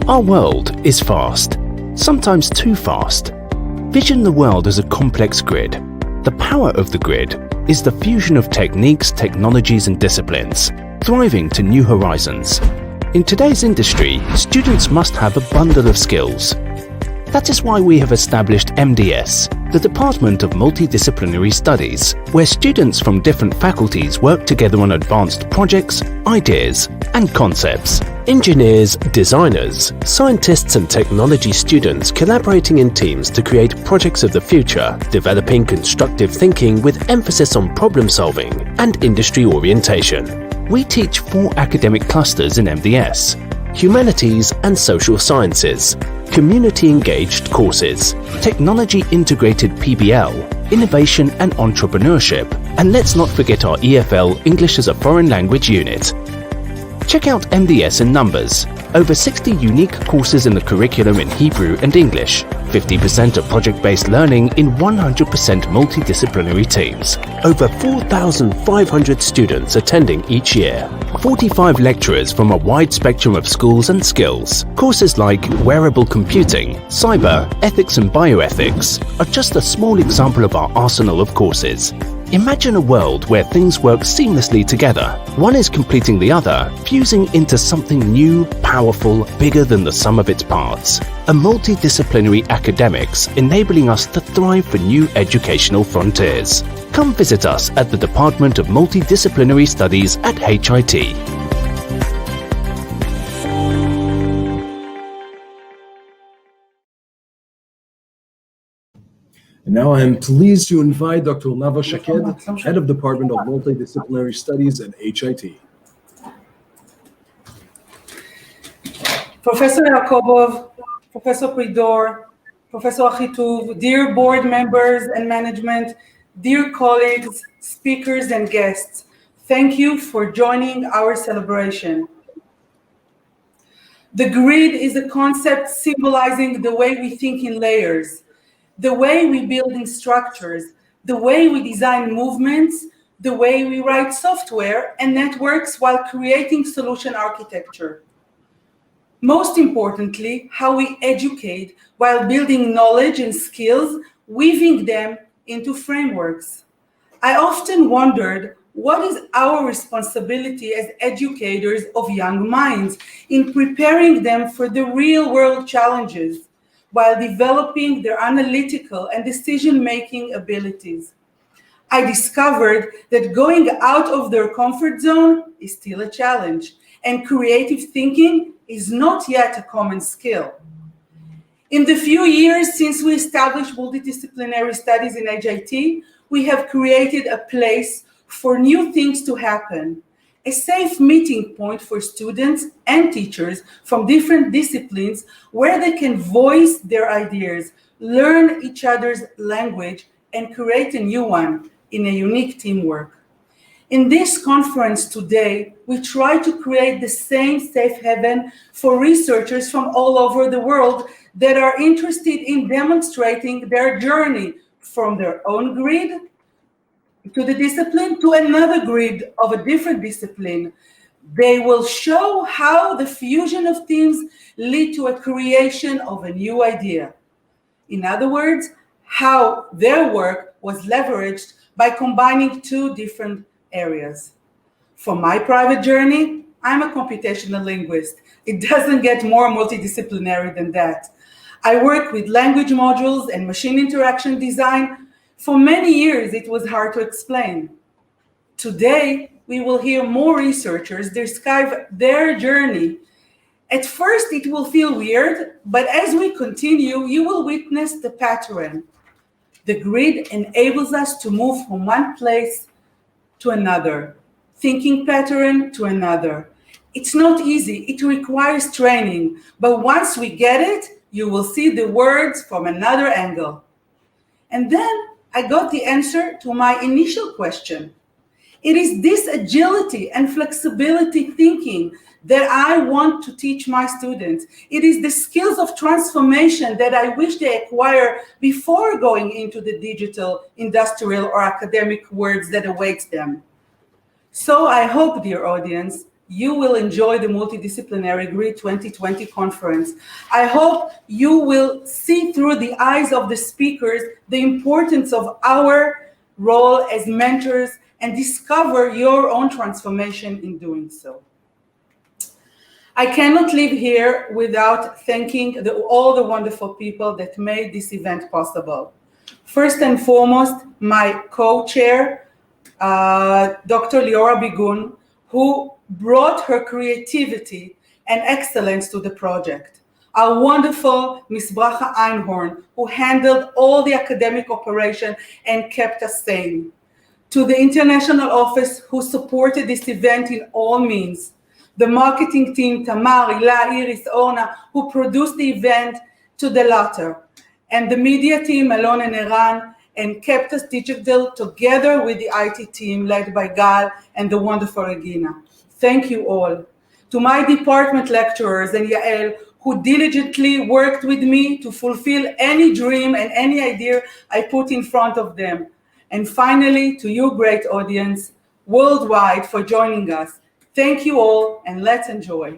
Our world is fast, sometimes too fast. Vision the world as a complex grid. The power of the grid is the fusion of techniques, technologies and disciplines, thriving to new horizons. In today's industry, students must have a bundle of skills. That is why we have established MDS, the Department of Multidisciplinary Studies, where students from different faculties work together on advanced projects, ideas, and concepts. Engineers, designers, scientists and technology students collaborating in teams to create projects of the future, developing constructive thinking with emphasis on problem solving and industry orientation. We teach 4 academic clusters in MDS: Humanities and Social Sciences, Community-Engaged Courses, Technology-Integrated PBL, Innovation and Entrepreneurship, and let's not forget our EFL English as a Foreign Language unit. Check out MDS in numbers. Over 60 unique courses in the curriculum in Hebrew and English, 50% of project-based learning in 100% multidisciplinary teams, over 4,500 students attending each year, 45 lecturers from a wide spectrum of schools and skills. Courses like wearable computing, cyber, ethics and bioethics are just a small example of our arsenal of courses. Imagine a world where things work seamlessly together. One is completing the other, fusing into something new, powerful, bigger than the sum of its parts. A multidisciplinary academics enabling us to thrive for new educational frontiers. Come visit us at the Department of Multidisciplinary Studies at HIT. And now I am pleased to invite Dr. Nava, Head of Department of Multidisciplinary Studies at HIT. Professor Yakobov, Professor Pridor, Professor Achituv, dear board members and management, dear colleagues, speakers and guests, thank you for joining our celebration. The grid is a concept symbolizing the way we think in layers, the way we build in structures, the way we design movements, the way we write software and networks while creating solution architecture. Most importantly, how we educate while building knowledge and skills, weaving them into frameworks. I often wondered, what is our responsibility as educators of young minds in preparing them for the real-world challenges, while developing their analytical and decision-making abilities? I discovered that going out of their comfort zone is still a challenge, and creative thinking is not yet a common skill. In the few years since we established multidisciplinary studies in HIT, we have created a place for new things to happen, a safe meeting point for students and teachers from different disciplines where they can voice their ideas, learn each other's language, and create a new one in a unique teamwork. In this conference today, we try to create the same safe haven for researchers from all over the world that are interested in demonstrating their journey from their own grid to the discipline to another grid of a different discipline. They will show how the fusion of teams lead to a creation of a new idea. In other words, how their work was leveraged by combining 2 different areas. For my private journey, I'm a computational linguist. It doesn't get more multidisciplinary than that. I work with language modules and machine interaction design. For many years, it was hard to explain. Today, we will hear more researchers describe their journey. At first, it will feel weird, but as we continue, you will witness the pattern. The grid enables us to move from one place to another, thinking pattern to another. It's not easy, it requires training, but once we get it, you will see the words from another angle. And then I got the answer to my initial question. It is this agility and flexibility thinking that I want to teach my students. It is the skills of transformation that I wish they acquire before going into the digital, industrial, or academic worlds that awaits them. So I hope, dear audience, you will enjoy the Multidisciplinary GREET 2020 conference. I hope you will see through the eyes of the speakers the importance of our role as mentors and discover your own transformation in doing so. I cannot leave here without thanking all the wonderful people that made this event possible. First and foremost, my co-chair, Dr. Liora Bigun, who brought her creativity and excellence to the project. Our wonderful Ms. Bracha Einhorn, who handled all the academic operation and kept us sane. To the international office who supported this event in all means. The marketing team, Tamar, Ila, Iris, Orna, who produced the event to the latter. And the media team, Alon and Eran, and kept us digital together with the IT team led by Gal and the wonderful Regina. Thank you all. To my department lecturers and Yael, who diligently worked with me to fulfill any dream and any idea I put in front of them. And finally, to you great audience worldwide for joining us. Thank you all, and let's enjoy.